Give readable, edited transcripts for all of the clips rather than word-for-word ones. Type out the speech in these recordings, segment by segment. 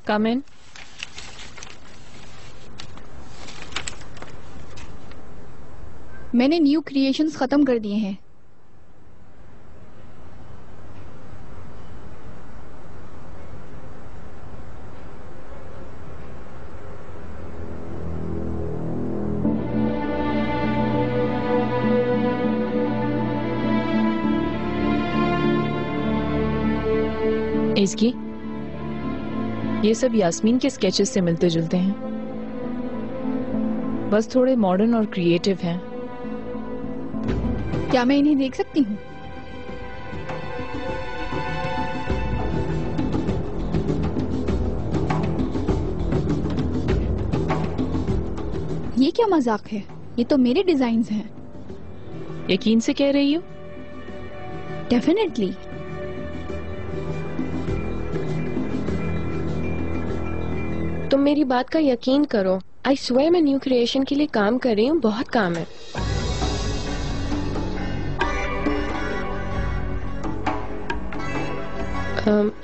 कम इन। मैंने new creations खत्म कर दिए हैं। इसकी ये सब यास्मीन के स्केचेस से मिलते जुलते हैं, बस थोड़े मॉडर्न और क्रिएटिव हैं। क्या मैं इन्हें देख सकती हूँ? ये क्या मजाक है? ये तो मेरे डिजाइन्स हैं। यकीन से कह रही हो? डेफिनेटली। तुम मेरी बात का यकीन करो, आई स्वेयर मैं न्यू क्रिएशन के लिए काम कर रही हूँ, बहुत काम है।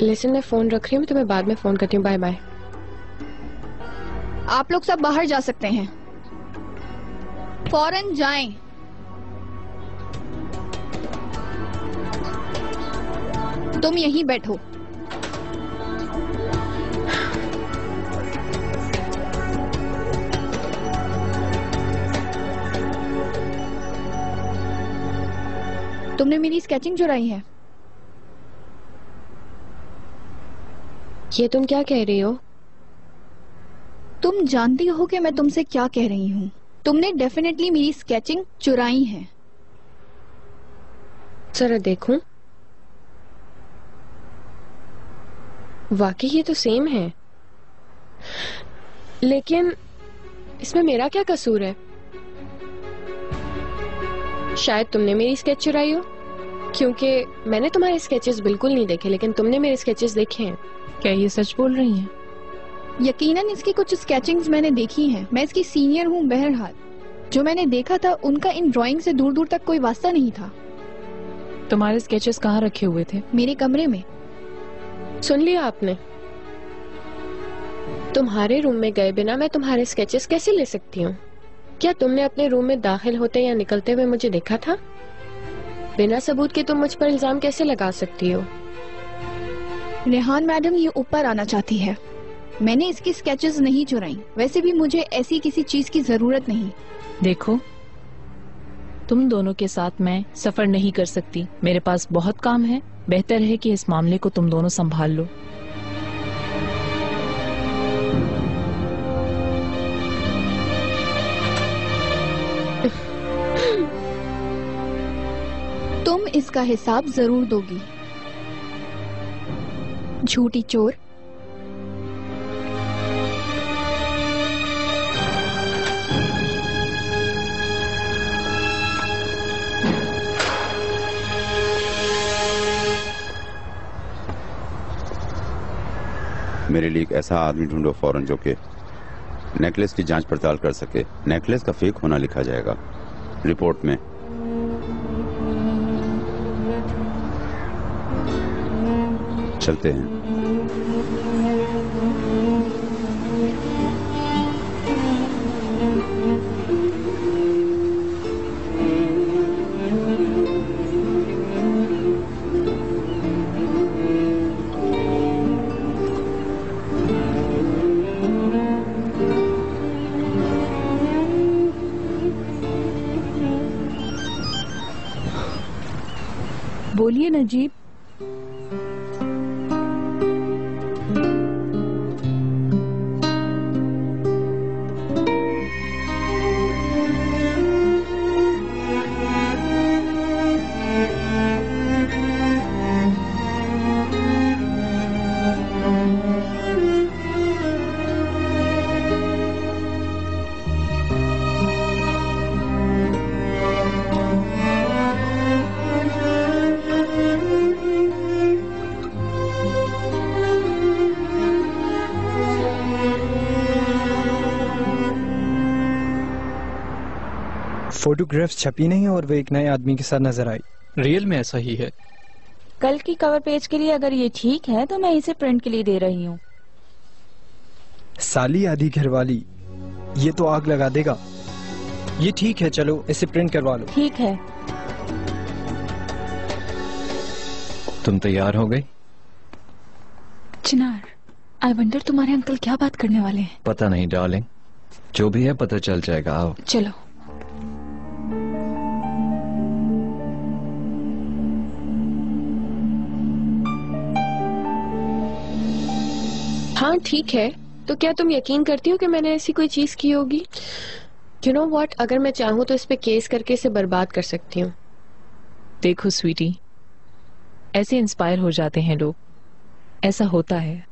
लिसन, मैं फोन रख रही हूँ, मैं तुम्हें बाद में फोन करती हूँ। Bye bye. आप लोग सब बाहर जा सकते हैं, फौरन जाएं। तुम यहीं बैठो। तुमने मेरी स्केचिंग चुराई है। ये तुम क्या कह रही हो? तुम जानती हो कि मैं तुमसे क्या कह रही हूँ। तुमने डेफिनेटली मेरी स्केचिंग चुराई है। जरा देखूं। वाकई ये तो सेम है, लेकिन इसमें मेरा क्या कसूर है? शायद तुमने मेरी स्केच चुराई हो, क्योंकि मैंने तुम्हारे स्केचेस बिल्कुल नहीं देखे, लेकिन तुमने मेरे स्केचेस देखे हैं। क्या ये सच बोल रही हैं? यकीनन इसकी कुछ स्केचिंग्स मैंने देखी हैं। मैं इसकी सीनियर हूँ। बहरहाल जो मैंने देखा था उनका इन ड्राइंग से दूर दूर तक कोई वास्ता नहीं था। तुम्हारे स्केचेस कहाँ रखे हुए थे? मेरे कमरे में। सुन लिया आपने? तुम्हारे रूम में गए बिना मैं तुम्हारे स्केचेस कैसे ले सकती हूँ? क्या तुमने अपने रूम में दाखिल होते या निकलते हुए मुझे देखा था? बिना सबूत के तुम मुझ पर इल्जाम कैसे लगा सकती हो? रेहान मैडम ये ऊपर आना चाहती है। मैंने इसकी स्केचेस नहीं चुराई। वैसे भी मुझे ऐसी किसी चीज की जरूरत नहीं। देखो, तुम दोनों के साथ मैं सफर नहीं कर सकती। मेरे पास बहुत काम है। बेहतर है कि इस मामले को तुम दोनों संभाल लो। तुम इसका हिसाब जरूर दोगी, झूठी चोर। मेरे लिए एक ऐसा आदमी ढूंढो फौरन जो कि नेकलेस की जांच पड़ताल कर सके। नेकलेस का फेक होना लिखा जाएगा रिपोर्ट में। चलते हैं। बोलिए नजीब। फोटोग्राफ्स छपी नहीं और वो एक नए आदमी के साथ नजर आई। रियल में ऐसा ही है। कल की कवर पेज के लिए अगर ये ठीक है तो मैं इसे प्रिंट के लिए दे रही हूँ। साली आधी घरवाली, ये तो आग लगा देगा। ये ठीक है, चलो इसे प्रिंट करवा लो। ठीक है। तुम तैयार हो गई? चिनार, आई वंडर तुम्हारे अंकल क्या बात करने वाले हैं। पता नहीं डार्लिंग, जो भी है पता चल जाएगा। आओ। चलो। हाँ ठीक है, तो क्या तुम यकीन करती हो कि मैंने ऐसी कोई चीज की होगी? यू नो व्हाट, अगर मैं चाहूँ तो इस पे केस करके इसे बर्बाद कर सकती हूँ। देखो स्वीटी, ऐसे इंस्पायर हो जाते हैं लोग, ऐसा होता है।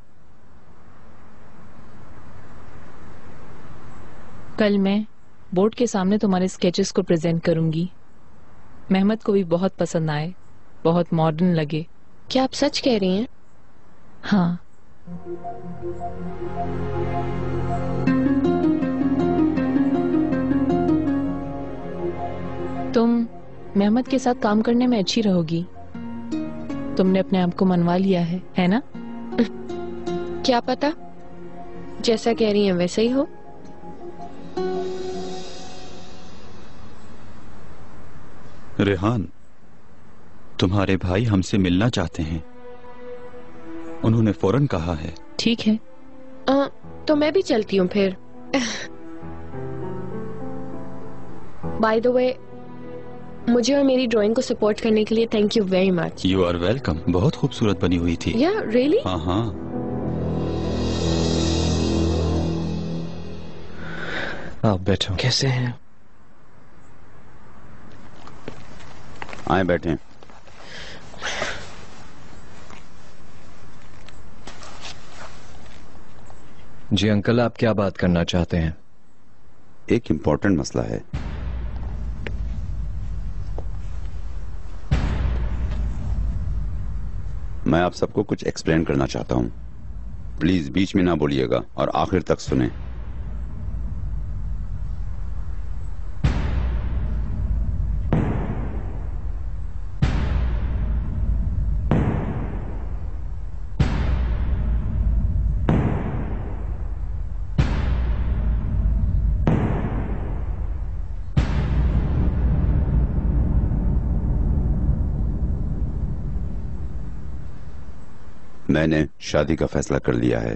कल मैं बोर्ड के सामने तुम्हारे स्केचेस को प्रेजेंट करूंगी। मेहमत को भी बहुत पसंद आए, बहुत मॉडर्न लगे। क्या आप सच कह रही हैं? हाँ। तुम मेहमत के साथ काम करने में अच्छी रहोगी। तुमने अपने आप को मनवा लिया है ना? क्या पता, जैसा कह रही हैं वैसा ही हो। रेहान, तुम्हारे भाई हमसे मिलना चाहते हैं। उन्होंने फौरन कहा है। ठीक है। तो मैं भी चलती हूँ फिर। बाय द वे, मुझे और मेरी ड्राइंग को सपोर्ट करने के लिए thank you very much. You are welcome. बहुत खूबसूरत बनी हुई थी। या रियली? हाँ हाँ। आप बैठो। कैसे हैं? आए बैठे। जी अंकल, आप क्या बात करना चाहते हैं? एक इम्पोर्टेंट मसला है। मैं आप सबको कुछ एक्सप्लेन करना चाहता हूं। प्लीज बीच में ना बोलिएगा और आखिर तक सुने। मैंने शादी का फैसला कर लिया है।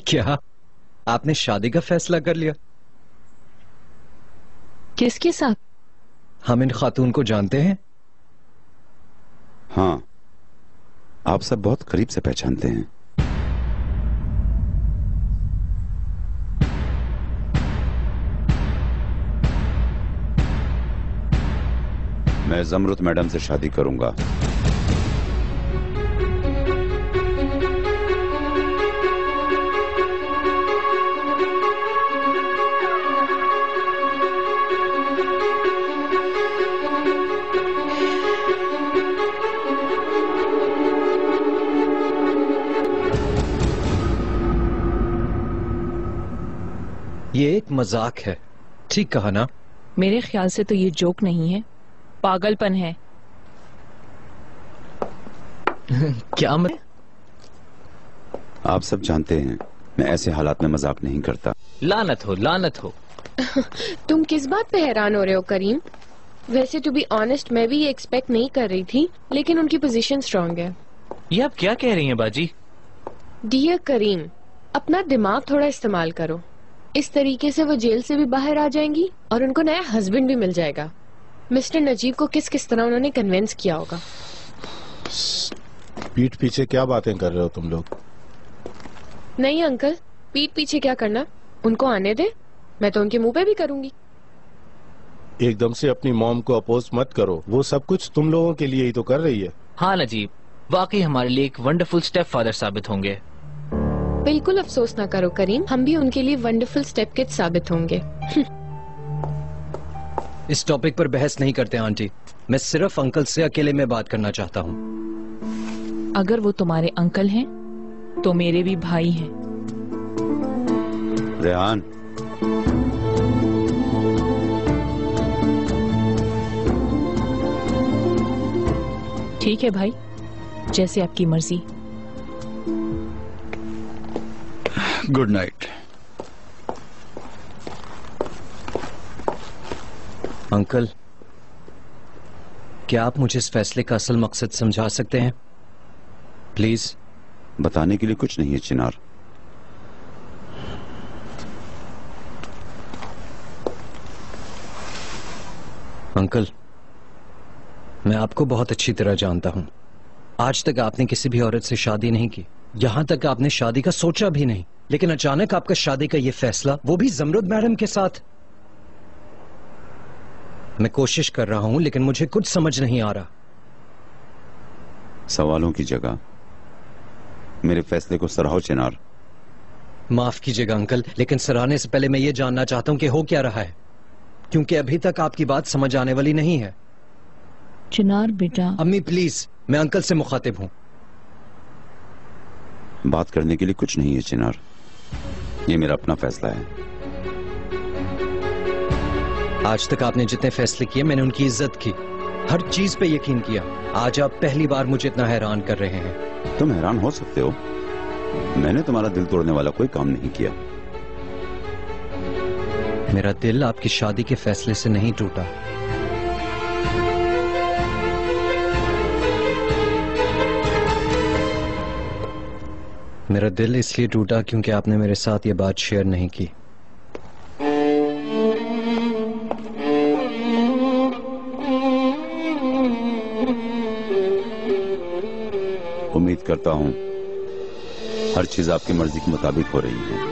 क्या आपने शादी का फैसला कर लिया? किसके साथ? हम इन खातून को जानते हैं? हाँ, आप सब बहुत करीब से पहचानते हैं। मैं जमरुत मैडम से शादी करूंगा। ये एक मजाक है, ठीक कहा ना? मेरे ख्याल से तो ये जोक नहीं है, पागलपन है। क्या आप सब जानते हैं मैं ऐसे हालात में मजाक नहीं करता। लानत हो, लानत हो। तुम किस बात पे हैरान हो रहे हो करीम? वैसे टू बी ऑनेस्ट मैं भी ये एक्सपेक्ट नहीं कर रही थी, लेकिन उनकी पोजीशन स्ट्रांग है। ये आप क्या कह रही हैं बाजी? डियर करीम, अपना दिमाग थोड़ा इस्तेमाल करो। इस तरीके से वो जेल से भी बाहर आ जाएंगी और उनको नया हस्बैंड भी मिल जाएगा। मिस्टर नजीब को किस किस तरह उन्होंने कन्विंस किया होगा। पीठ पीछे क्या बातें कर रहे हो तुम लोग? नहीं अंकल, पीठ पीछे क्या करना, उनको आने दे, मैं तो उनके मुंह पे भी करूंगी। एकदम से अपनी मॉम को अपोज मत करो, वो सब कुछ तुम लोगों के लिए ही तो कर रही है। हाँ नजीब, वाकई हमारे लिए एक वंडरफुल स्टेप फादर साबित होंगे। बिल्कुल अफसोस ना करो करीम, हम भी उनके लिए वंडरफुल स्टेप किड साबित होंगे। इस टॉपिक पर बहस नहीं करते आंटी, मैं सिर्फ अंकल से अकेले में बात करना चाहता हूँ। अगर वो तुम्हारे अंकल हैं तो मेरे भी भाई हैं। रेहान, ठीक है भाई, जैसे आपकी मर्जी। Good night. अंकल, क्या आप मुझे इस फैसले का असल मकसद समझा सकते हैं प्लीज? बताने के लिए कुछ नहीं है चिनार। अंकल, मैं आपको बहुत अच्छी तरह जानता हूं। आज तक आपने किसी भी औरत से शादी नहीं की, यहां तक आपने शादी का सोचा भी नहीं, लेकिन अचानक आपका शादी का यह फैसला, वो भी जमरुद मैडम के साथ। मैं कोशिश कर रहा हूं लेकिन मुझे कुछ समझ नहीं आ रहा। सवालों की जगह मेरे फैसले को सराहो चिनार। माफ कीजिएगा अंकल, लेकिन सराहने से पहले मैं ये जानना चाहता हूं कि हो क्या रहा है, क्योंकि अभी तक आपकी बात समझ आने वाली नहीं है। चिनार बेटा। अम्मी प्लीज, मैं अंकल से मुखातिब हूं। बात करने के लिए कुछ नहीं है चिनार, ये मेरा अपना फैसला है। आज तक आपने जितने फैसले किए मैंने उनकी इज्जत की, हर चीज पे यकीन किया। आज आप पहली बार मुझे इतना हैरान कर रहे हैं। तुम हैरान हो सकते हो, मैंने तुम्हारा दिल तोड़ने वाला कोई काम नहीं किया। मेरा दिल आपकी शादी के फैसले से नहीं टूटा। मेरा दिल इसलिए टूटा क्योंकि आपने मेरे साथ ये बात शेयर नहीं की। उम्मीद करता हूं हर चीज आपकी मर्जी के मुताबिक हो रही है।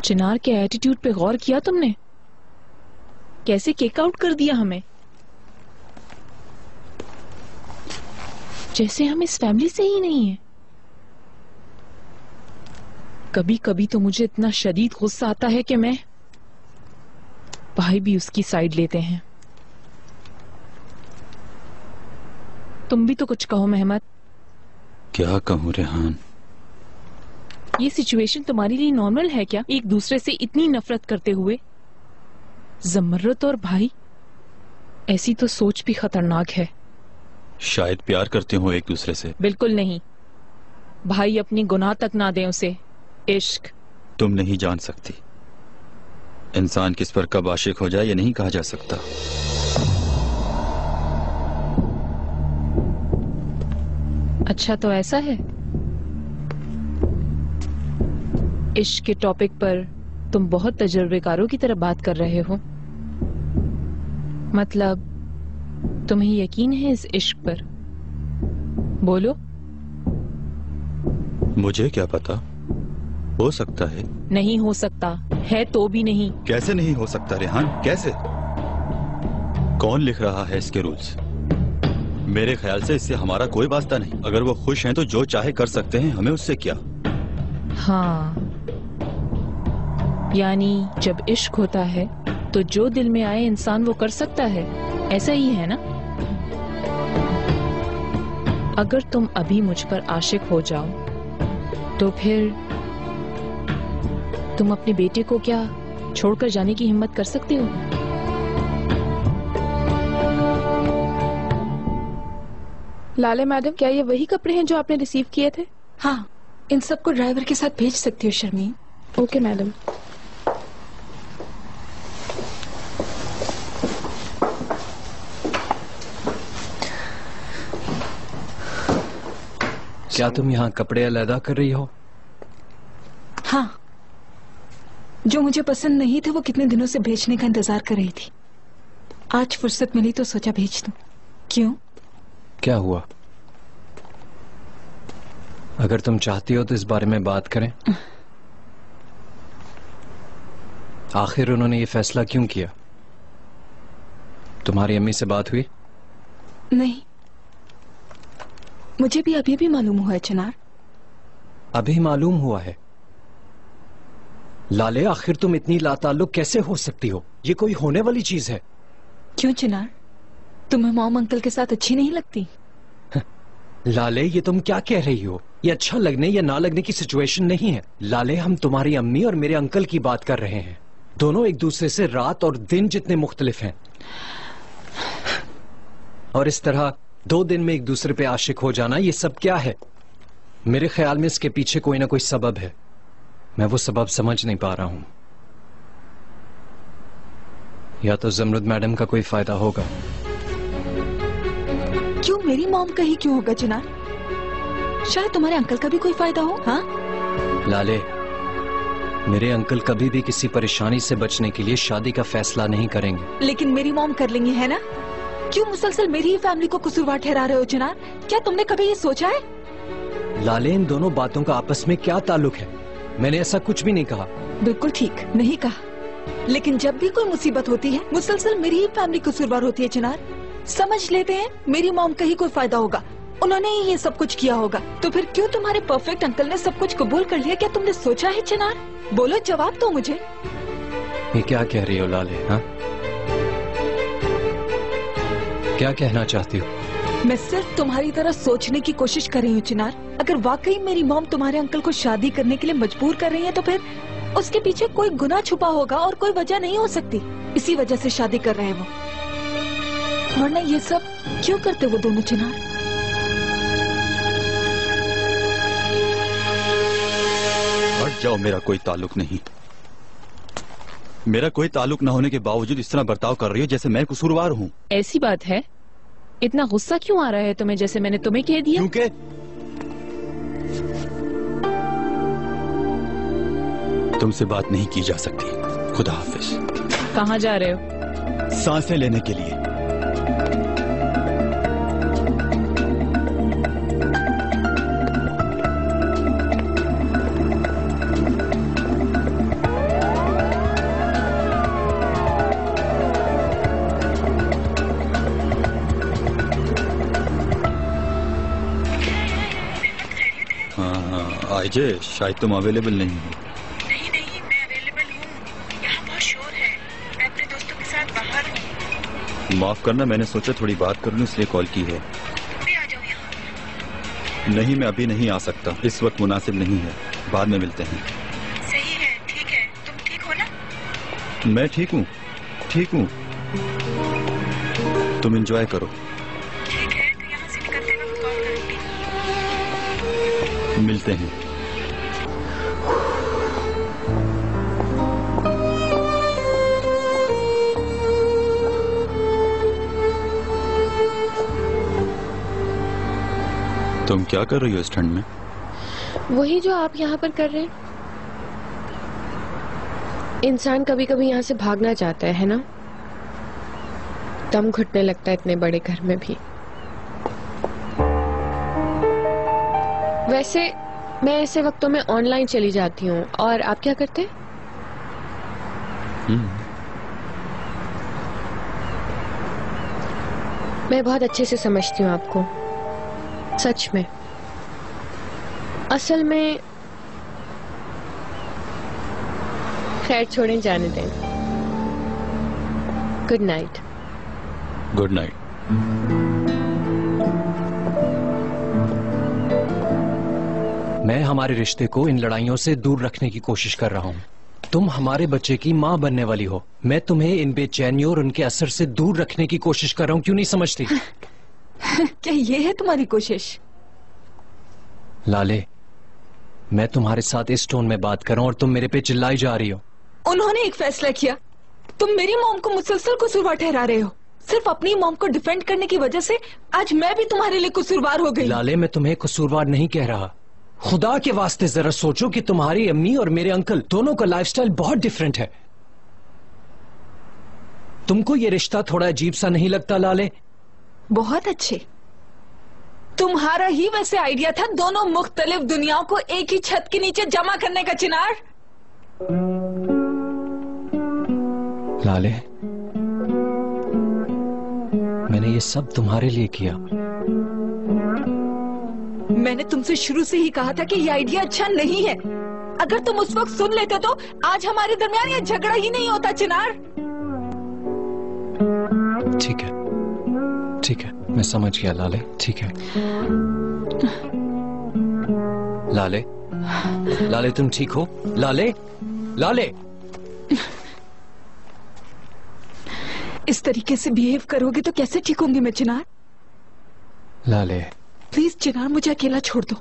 चिनार के एटीट्यूड पे गौर किया तुमने? कैसे केक आउट कर दिया हमें, जैसे हम इस फैमिली से ही नहीं है। कभी कभी तो मुझे इतना शदीद गुस्सा आता है कि मैं, भाई भी उसकी साइड लेते हैं। तुम भी तो कुछ कहो मेहमद। क्या कहूं रेहान? ये सिचुएशन तुम्हारे लिए नॉर्मल है क्या, एक दूसरे से इतनी नफरत करते हुए? जमरुद और भाई, ऐसी तो सोच भी खतरनाक है। शायद प्यार करते हो एक दूसरे से। बिल्कुल नहीं, भाई अपनी गुनाह तक ना दे उसे। इश्क तुम नहीं जान सकती, इंसान किस पर कब आशिक हो जाए ये नहीं कहा जा सकता। अच्छा तो ऐसा है? इश्क के टॉपिक पर तुम बहुत तजुर्बेकारों की तरह बात कर रहे हो। मतलब तुम्हें यकीन है इस इश्क पर? बोलो। मुझे क्या पता, हो सकता है। नहीं हो सकता है तो भी नहीं। कैसे नहीं हो सकता रेहान, कैसे? कौन लिख रहा है इसके रूल्स? मेरे ख्याल से इससे हमारा कोई वास्ता नहीं। अगर वो खुश हैं तो जो चाहे कर सकते हैं, हमें उससे क्या। हाँ, यानी जब इश्क होता है तो जो दिल में आए इंसान वो कर सकता है, ऐसा ही है ना? अगर तुम अभी मुझ पर आशिक हो जाओ तो फिर तुम अपने बेटे को क्या छोड़कर जाने की हिम्मत कर सकते हो? लाले मैडम, क्या ये वही कपड़े हैं जो आपने रिसीव किए थे? हाँ, इन सबको ड्राइवर के साथ भेज सकती हो शर्मीन। Okay madam. क्या तुम यहाँ कपड़े अलग कर रही हो? हाँ, जो मुझे पसंद नहीं थे वो कितने दिनों से भेजने का इंतजार कर रही थी। आज फुर्सत मिली तो सोचा भेज दूं। क्यों? क्या हुआ? अगर तुम चाहती हो तो इस बारे में बात करें। आखिर उन्होंने ये फैसला क्यों किया? तुम्हारी अम्मी से बात हुई? नहीं, मुझे भी अभी मालूम हुआ है चिनार। अभी मालूम हुआ है? लाले, आखिर तुम इतनी लाताल्लुक कैसे हो सकती हो? ये कोई होने वाली चीज है? क्यों चिनार, तुम्हें मॉम अंकल के साथ अच्छी नहीं लगती? लाले, ये तुम क्या कह रही हो? ये अच्छा लगने या ना लगने की सिचुएशन नहीं है। लाले, हम तुम्हारी अम्मी और मेरे अंकल की बात कर रहे हैं। दोनों एक दूसरे से रात और दिन जितने मुख्तलिफ हैं, और इस तरह 2 दिन में एक दूसरे पे आशिक हो जाना, ये सब क्या है? मेरे ख्याल में इसके पीछे कोई ना कोई सबब है। मैं वो सबब समझ नहीं पा रहा हूं। या तो जमरुद मैडम का कोई फायदा होगा। क्यों, मेरी मॉम का ही क्यों होगा चिनार? शायद तुम्हारे अंकल का भी कोई फायदा हो। हाँ लाले, मेरे अंकल कभी भी किसी परेशानी से बचने के लिए शादी का फैसला नहीं करेंगे। लेकिन मेरी मॉम कर लेंगी, है ना? क्यों मुसलसल मेरी ही फैमिली को कसूरवार ठहरा रहे हो चिनार? क्या तुमने कभी ये सोचा है? लाले, इन दोनों बातों का आपस में क्या ताल्लुक है? मैंने ऐसा कुछ भी नहीं कहा। बिल्कुल ठीक नहीं कहा, लेकिन जब भी कोई मुसीबत होती है मुसलसल मेरी ही फैमिली कसूरवार होती है चिनार। समझ लेते हैं मेरी मॉम का ही कोई फायदा होगा, उन्होंने ही ये सब कुछ किया होगा। तो फिर क्यों तुम्हारे परफेक्ट अंकल ने सब कुछ कबूल कर लिया? क्या तुमने सोचा है चिनार? बोलो, जवाब दो मुझे। ये क्या कह रही हो लाले? हाँ, क्या कहना चाहती हो? मैं सिर्फ तुम्हारी तरह सोचने की कोशिश कर रही हूँ चिनार। अगर वाकई मेरी मॉम तुम्हारे अंकल को शादी करने के लिए मजबूर कर रही है तो फिर उसके पीछे कोई गुनाह छुपा होगा और कोई वजह नहीं हो सकती। इसी वजह से शादी कर रहे हैं वो, वरना ये सब क्यों करते वो दोनों चिनार? हट जाओ, मेरा कोई ताल्लुक नहीं। मेरा कोई ताल्लुक न होने के बावजूद इस तरह बर्ताव कर रही हो जैसे मैं कसूरवार हूँ। ऐसी बात है? इतना गुस्सा क्यों आ रहा है तुम्हें, जैसे मैंने तुम्हें कह दिया? क्योंकि तुमसे बात नहीं की जा सकती। खुदा हाफिज। कहाँ जा रहे हो? सांसें लेने के लिए। आईजे, शायद तुम अवेलेबल नहीं हो। नहीं, मैं अवेलेबल हूँ। यहाँ बहुत शोर है, मैं अपने दोस्तों के साथ बाहर हूँ। माफ करना, मैंने सोचा थोड़ी बात कर लूं इसलिए कॉल की है। अभी आ जाओ यहाँ। नहीं, मैं अभी नहीं आ सकता, इस वक्त मुनासिब नहीं है, बाद में मिलते हैं। सही है, ठीक है। तुम ठीक हो ना? मैं ठीक हूँ, ठीक हूँ। तुम एंजॉय करो। ठीक है, तो यहाँ से निकलते वक्त कॉल करूँगी। मिलते हैं। तुम क्या कर रही हो इस ठंड में? वही जो आप यहाँ पर कर रहे हैं। इंसान कभी कभी यहाँ से भागना चाहता है ना? दम घुटने लगता है इतने बड़े घर में भी। वैसे मैं ऐसे वक्तों में ऑनलाइन चली जाती हूँ। और आप क्या करते हैं? मैं बहुत अच्छे से समझती हूँ आपको, सच में। असल में खैर छोड़ें, जाने दें। Good night. Good night. मैं हमारे रिश्ते को इन लड़ाइयों से दूर रखने की कोशिश कर रहा हूँ। तुम हमारे बच्चे की माँ बनने वाली हो। मैं तुम्हें इन बेचैनियों और उनके असर से दूर रखने की कोशिश कर रहा हूँ। क्यों नहीं समझती? क्या ये है तुम्हारी कोशिश? लाले, मैं तुम्हारे साथ इस टोन में बात कर रहा हूँ और तुम मेरे पे चिल्लाई जा रही हो। उन्होंने एक फैसला किया, तुम मेरी मॉम को मुसलसल कसूरवार ठहरा रहे हो। सिर्फ अपनी मॉम को डिफेंड करने की वजह से आज मैं भी तुम्हारे लिए कसूरवार हो गई। लाले, मैं तुम्हें कसूरवार नहीं कह रहा। खुदा के वास्ते जरा सोचो कि तुम्हारी अम्मी और मेरे अंकल दोनों का लाइफस्टाइल बहुत डिफरेंट है। तुमको ये रिश्ता थोड़ा अजीब सा नहीं लगता लाले? बहुत अच्छे। तुम्हारा ही वैसे आइडिया था दोनों मुख्तलिफ दुनियाओं को एक ही छत के नीचे जमा करने का, चिनार। लाले, मैंने ये सब तुम्हारे लिए किया। मैंने तुमसे शुरू से ही कहा था कि ये आइडिया अच्छा नहीं है। अगर तुम उस वक्त सुन लेते तो आज हमारे दरमियान ये झगड़ा ही नहीं होता, चिनार। ठीक है, ठीक है, मैं समझ गया लाले, ठीक है। लाले, लाले तुम ठीक हो? लाले, लाले। इस तरीके से बिहेव करोगे तो कैसे ठीक होंगी मैं चिनार? लाले, प्लीज चिनार, मुझे अकेला छोड़ दो।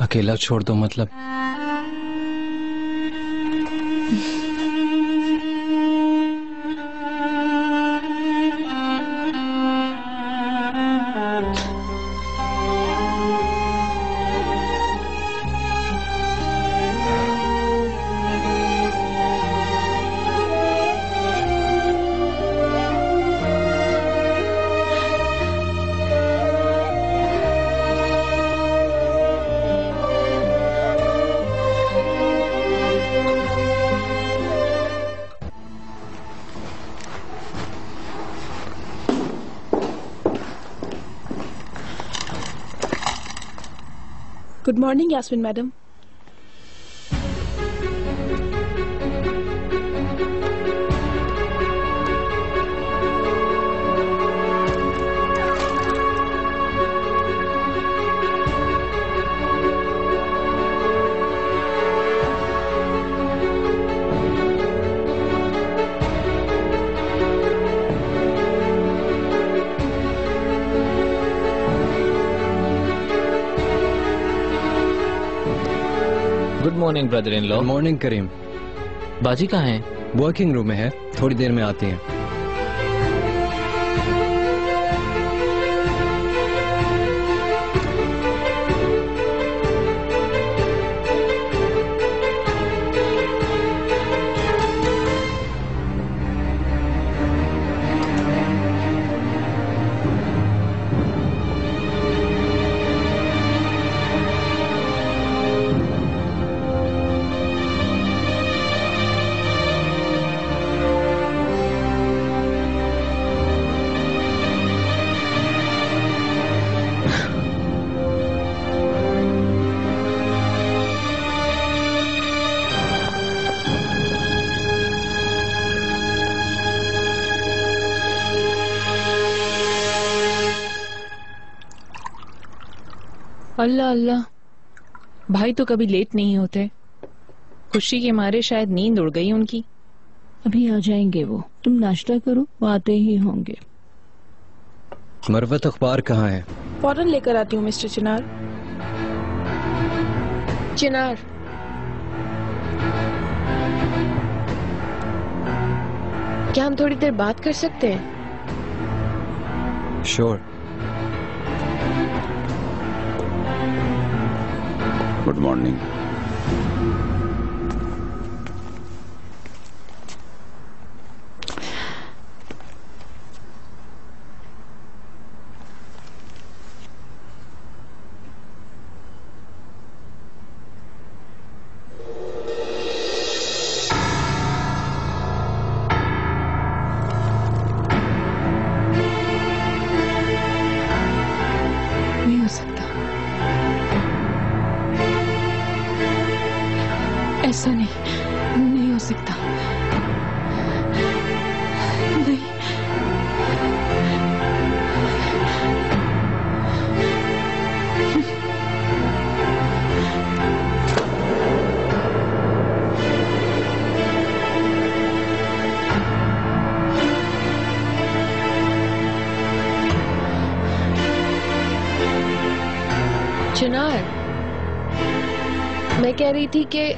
अकेला छोड़ दो मतलब? Good morning Yasmin madam. Good morning brother in law. Morning Karim. बाजी कहाँ है? वर्किंग रूम में है, थोड़ी देर में आती हैं। अल्लाह अल्लाह, भाई तो कभी लेट नहीं होते। खुशी के मारे शायद नींद उड़ गई उनकी। अभी आ जाएंगे वो, तुम नाश्ता करो, वो आते ही होंगे। मरवत अखबार कहाँ है? फौरन लेकर आती हूँ मिस्टर चिनार। चिनार, क्या हम थोड़ी देर बात कर सकते हैं? श्योर। Good morning. नहीं हो सकता, ऐसा नहीं हो सकता। नहीं, चिनार, मैं कह रही थी कि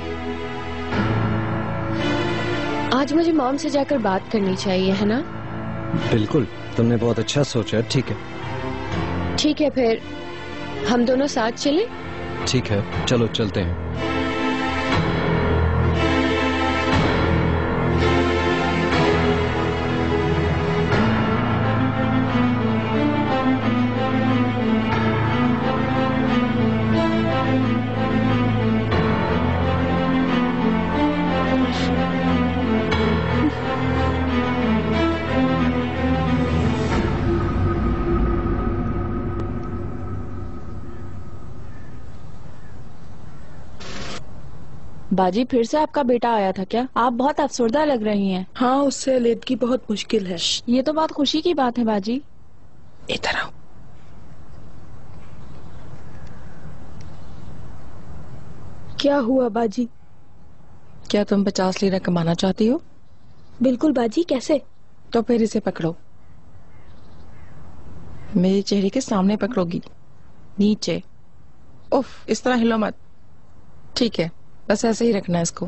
आज मुझे मॉम से जाकर बात करनी चाहिए, है ना? बिल्कुल, तुमने बहुत अच्छा सोचा। ठीक है। ठीक है, फिर हम दोनों साथ चलें? ठीक है, चलो चलते हैं। बाजी फिर से आपका बेटा आया था क्या? आप बहुत अफसरदा लग रही हैं। हाँ, उससे अलीदगी बहुत मुश्किल है। ये तो बहुत खुशी की बात है बाजी। इधर आओ। क्या हुआ बाजी? क्या तुम 50 लीरा कमाना चाहती हो? बिल्कुल बाजी। कैसे? तो फिर इसे पकड़ो। मेरे चेहरे के सामने पकड़ोगी, नीचे। उफ, इस तरह हिलो मत। ठीक है, बस ऐसे ही रखना है इसको।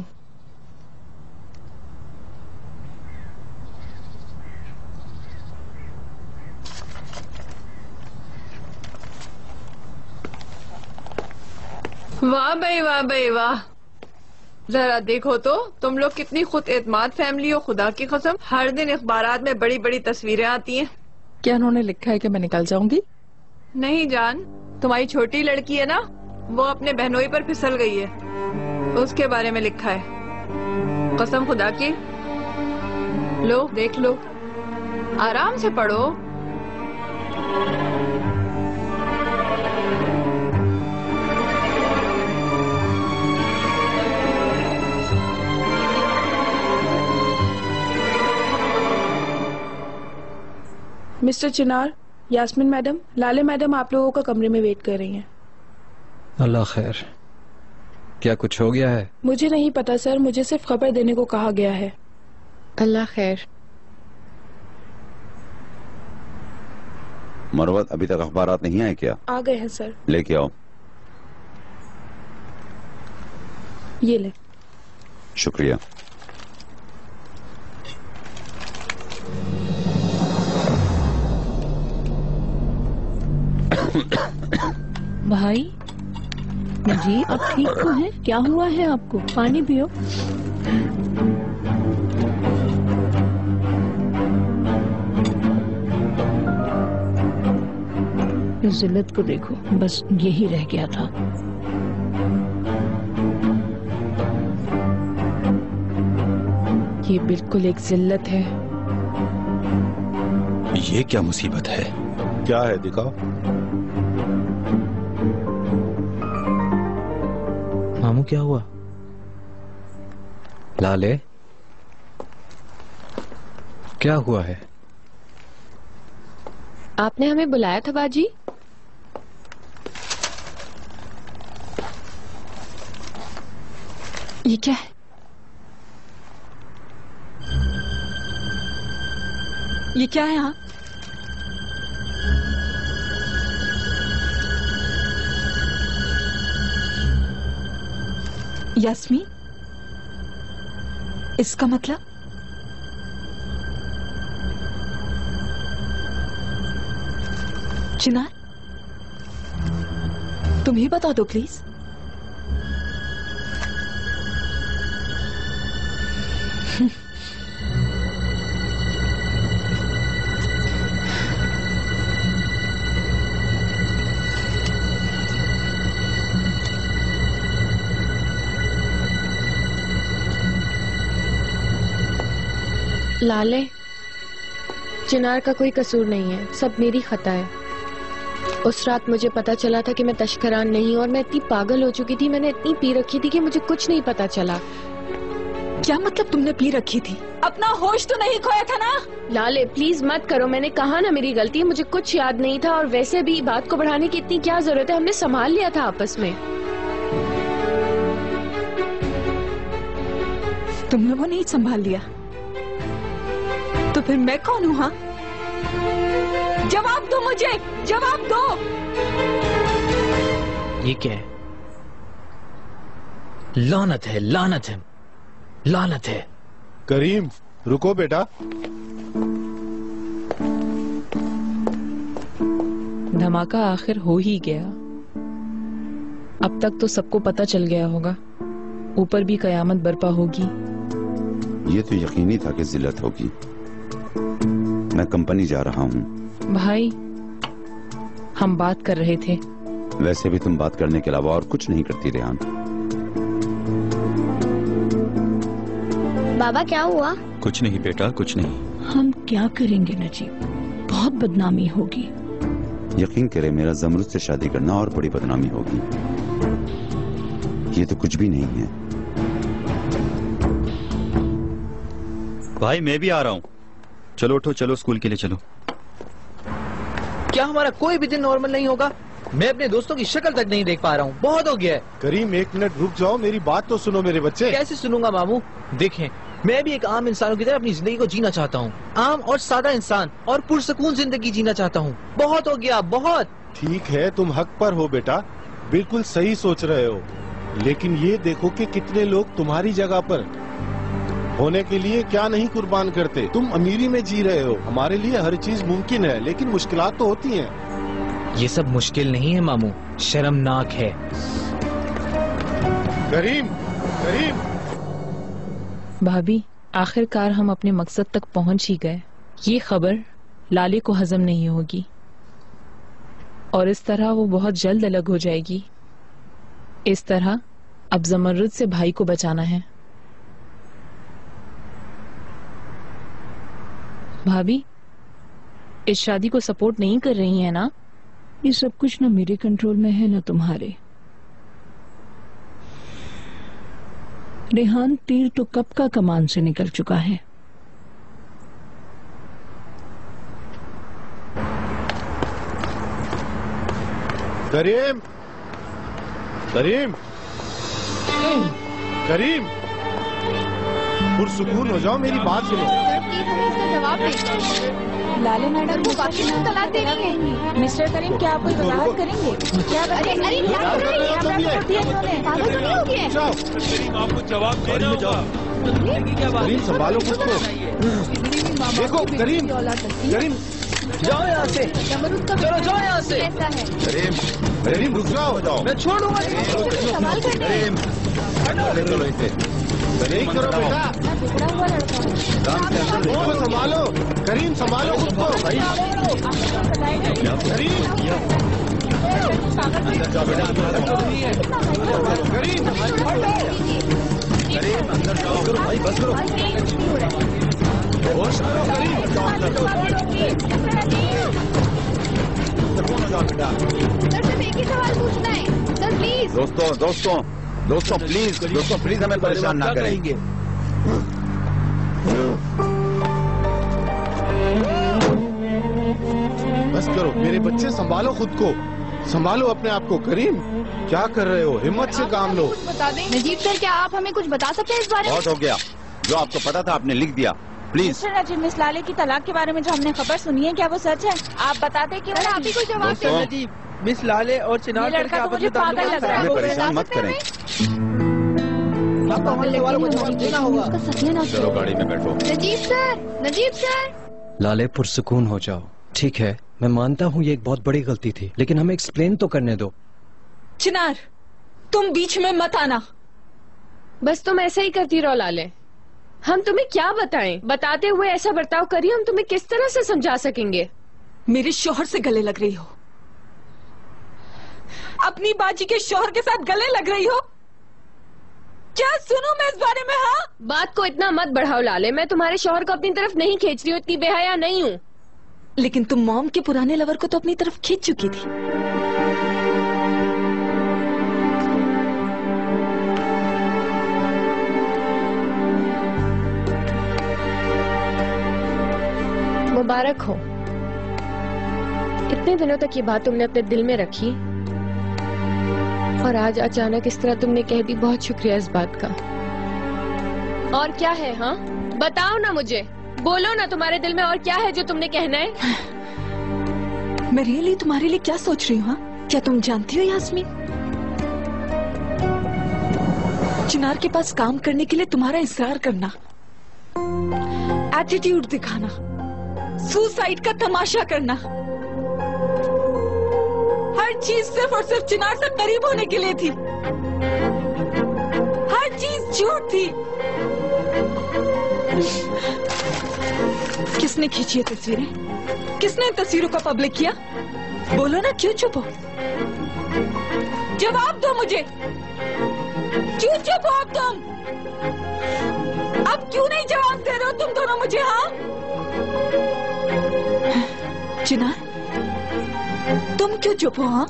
वाह भाई वाह भाई वाह। जरा देखो तो तुम लोग कितनी खुद एतमाद फैमिली हो। खुदा की कसम, हर दिन अखबारात में बड़ी बड़ी तस्वीरें आती हैं। क्या उन्होंने लिखा है कि मैं निकल जाऊंगी? नहीं जान, तुम्हारी छोटी लड़की है ना, वो अपने बहनोई पर फिसल गई है, उसके बारे में लिखा है। कसम खुदा की। लो देख लो, आराम से पढ़ो। मिस्टर चिनार, यास्मीन मैडम, लाले मैडम आप लोगों का कमरे में वेट कर रही हैं। अल्लाह खैर। क्या कुछ हो गया है? मुझे नहीं पता सर, मुझे सिर्फ खबर देने को कहा गया है। अल्लाह खैर। मरवत, अभी तक अखबारात नहीं आए क्या? आ गए हैं सर। लेके आओ। ये ले। शुक्रिया। भाई जी, आप ठीक तो हैं? क्या हुआ है आपको? पानी पियो। इस जिल्लत को देखो, बस यही रह गया था। ये बिल्कुल एक जिल्लत है। ये क्या मुसीबत है? क्या है, दिखाओ। मामू क्या हुआ? लाले, क्या हुआ है? आपने हमें बुलाया था बाजी? ये क्या है? ये क्या है यहाँ? यास्मीन, इसका मतलब? चिनार, तुम ही बता दो प्लीज। लाले, चिनार का कोई कसूर नहीं है, सब मेरी खता है। उस रात मुझे पता चला था कि मैं तश्करान नहीं हूँ और मैं इतनी पागल हो चुकी थी, मैंने इतनी पी रखी थी कि मुझे कुछ नहीं पता चला। क्या मतलब तुमने पी रखी थी? अपना होश तो नहीं खोया था ना? लाले प्लीज मत करो, मैंने कहा ना मेरी गलती है, मुझे कुछ याद नहीं था और वैसे भी बात को बढ़ाने की इतनी क्या जरूरत है, हमने संभाल लिया था आपस में। तुम लोगों ने ही संभाल लिया, तो फिर मैं कौन हूँ? हाँ, जवाब दो मुझे, जवाब दो। ये क्या है? लानत है, लानत है, लानत है। करीम, रुको बेटा। धमाका आखिर हो ही गया। अब तक तो सबको पता चल गया होगा, ऊपर भी कयामत बर्पा होगी। ये तो यकीनी था कि जिल्लत होगी। मैं कंपनी जा रहा हूँ। भाई, हम बात कर रहे थे। वैसे भी तुम बात करने के अलावा और कुछ नहीं करती रेहान। बाबा क्या हुआ? कुछ नहीं बेटा, कुछ नहीं। हम क्या करेंगे नजीब, बहुत बदनामी होगी। यकीन करे, मेरा जमरुद से शादी करना और बड़ी बदनामी होगी। ये तो कुछ भी नहीं है। भाई मैं भी आ रहा हूँ। चलो उठो, चलो स्कूल के लिए चलो। क्या हमारा कोई भी दिन नॉर्मल नहीं होगा? मैं अपने दोस्तों की शक्ल तक नहीं देख पा रहा हूँ, बहुत हो गया है। करीम एक मिनट रुक जाओ, मेरी बात तो सुनो मेरे बच्चे। कैसे सुनूंगा मामू? देखें, मैं भी एक आम इंसानों की तरह अपनी जिंदगी को जीना चाहता हूँ। आम और सादा इंसान और पुरसकून जिंदगी जीना चाहता हूँ। बहुत हो गया, बहुत। ठीक है, तुम हक पर हो बेटा, बिल्कुल सही सोच रहे हो, लेकिन ये देखो कि कितने लोग तुम्हारी जगह पर होने के लिए क्या नहीं कुर्बान करते। तुम अमीरी में जी रहे हो, हमारे लिए हर चीज मुमकिन है, लेकिन मुश्किलात तो होती हैं। ये सब मुश्किल नहीं है मामू, शर्मनाक है। करीम, करीम। भाभी, आखिरकार हम अपने मकसद तक पहुंच ही गए। ये खबर लाले को हजम नहीं होगी और इस तरह वो बहुत जल्द अलग हो जाएगी। इस तरह अब जमरुद से भाई को बचाना है। भाभी, इस शादी को सपोर्ट नहीं कर रही है ना? ये सब कुछ ना मेरे कंट्रोल में है ना तुम्हारे। रेहान तीर तो कब का कमान से निकल चुका है। करीम, करीम, करीम, पुरसुकून हो जाओ, मेरी बात सुनो। जवाब दे। लाले मैडम वो वाकई में तलाक दे रही है। मिस्टर करीम, क्या आप कोई वजाहत करेंगे? क्या अरे अरे क्या कर रही है? पागल तो नहीं हो गए? करीम, आपको जवाब देना होगा। करीम संभालो खुद को। देखो करीम, करीम जाओ यहाँ से, चलो जाओ यहाँ से। करीम, करीम रुक जाओ, मैं छोड़ूंगा। सवाल करने चलो इसे नहीं करो बेटा, खुद को संभालो। करीम संभालो खुद को। करीम, करीम अंदर जाओ। करो भाई, बस करो। होश करो करीम। सर सिर्फ एक ही सवाल पूछना है सर, प्लीज। दोस्तों प्लीज हमें परेशान ना करें। बस करो मेरे बच्चे, संभालो खुद को, संभालो अपने आप को। करीम क्या कर रहे हो? हिम्मत से काम लो। कुछ बता दें। नजीब सर, क्या आप हमें कुछ बता सकते हैं इस बारे में? बहुत हो गया, जो आपको पता था आपने लिख दिया। प्लीज। मिस्टर नजीब, मिस लाले की तलाक के बारे में जो हमने खबर सुनी है, क्या वो सच है? आप बताते क्यों? आप ही को जवाब दोस्तों, दें। नजीब, मिस लाले और चिनार ये लड़का तो मुझे पागल लग रहा है। हमें परेशान मत करें। आपको हमारे सवालों का जवाब देना होगा। चलो गाड़ी में बैठो। Najeeb sir, Najeeb sir. लाले, पुरसुकून हो जाओ। ठीक है, मैं मानता हूँ ये एक बहुत बड़ी गलती थी, लेकिन हमें एक्सप्लेन तो करने दो। चिनार, तुम बीच में मत आना। बस तुम ऐसे ही करती रहो लाले। हम तुम्हें क्या बताएं? बताते हुए ऐसा बर्ताव करिए, हम तुम्हें किस तरह से समझा सकेंगे? मेरे शौहर से गले लग रही हो, अपनी बाजी के शौहर के साथ गले लग रही हो। क्या सुनूं मैं इस बारे में? हाँ, बात को इतना मत बढ़ाओ लाले, मैं तुम्हारे शौहर को अपनी तरफ नहीं खींच रही हूँ, इतनी बेहया नहीं हूँ। लेकिन तुम मॉम के पुराने लवर को तो अपनी तरफ खींच चुकी थी। मुबारक हो, इतने दिनों तक ये बात तुमने अपने दिल में रखी और आज अचानक इस तरह तुमने कह दी। बहुत शुक्रिया इस बात का। और क्या है? हाँ बताओ ना मुझे, बोलो ना, तुम्हारे दिल में और क्या है जो तुमने कहना है? मैं रियली तुम्हारे लिए क्या सोच रही हूँ? हाँ, क्या तुम जानती हो यास्मीन, चिनार के पास काम करने के लिए तुम्हारा इसरार करना, एटीट्यूड दिखाना, सुसाइड का तमाशा करना, हर चीज सिर्फ और सिर्फ चिनार से करीब होने के लिए थी। हर चीज झूठ थी। किसने खींची ये तस्वीरें? किसने तस्वीरों को पब्लिक किया? बोलो ना, क्यों चुप हो? जवाब दो मुझे, क्यों चुप हो अब तुम? अब क्यों नहीं जवाब दे रहे हो तुम दोनों मुझे? हाँ चिनार, तुम क्यों चुप हो? हाँ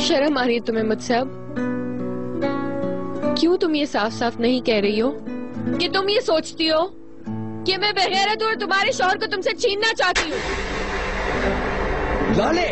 शर्म आ रही है तुम्हें मुझसे अब? क्यों तुम ये साफ साफ नहीं कह रही हो कि तुम ये सोचती हो कि मैं बगैरत हूँ और तुम्हारे शौहर को तुमसे छीनना चाहती हूँ? लाले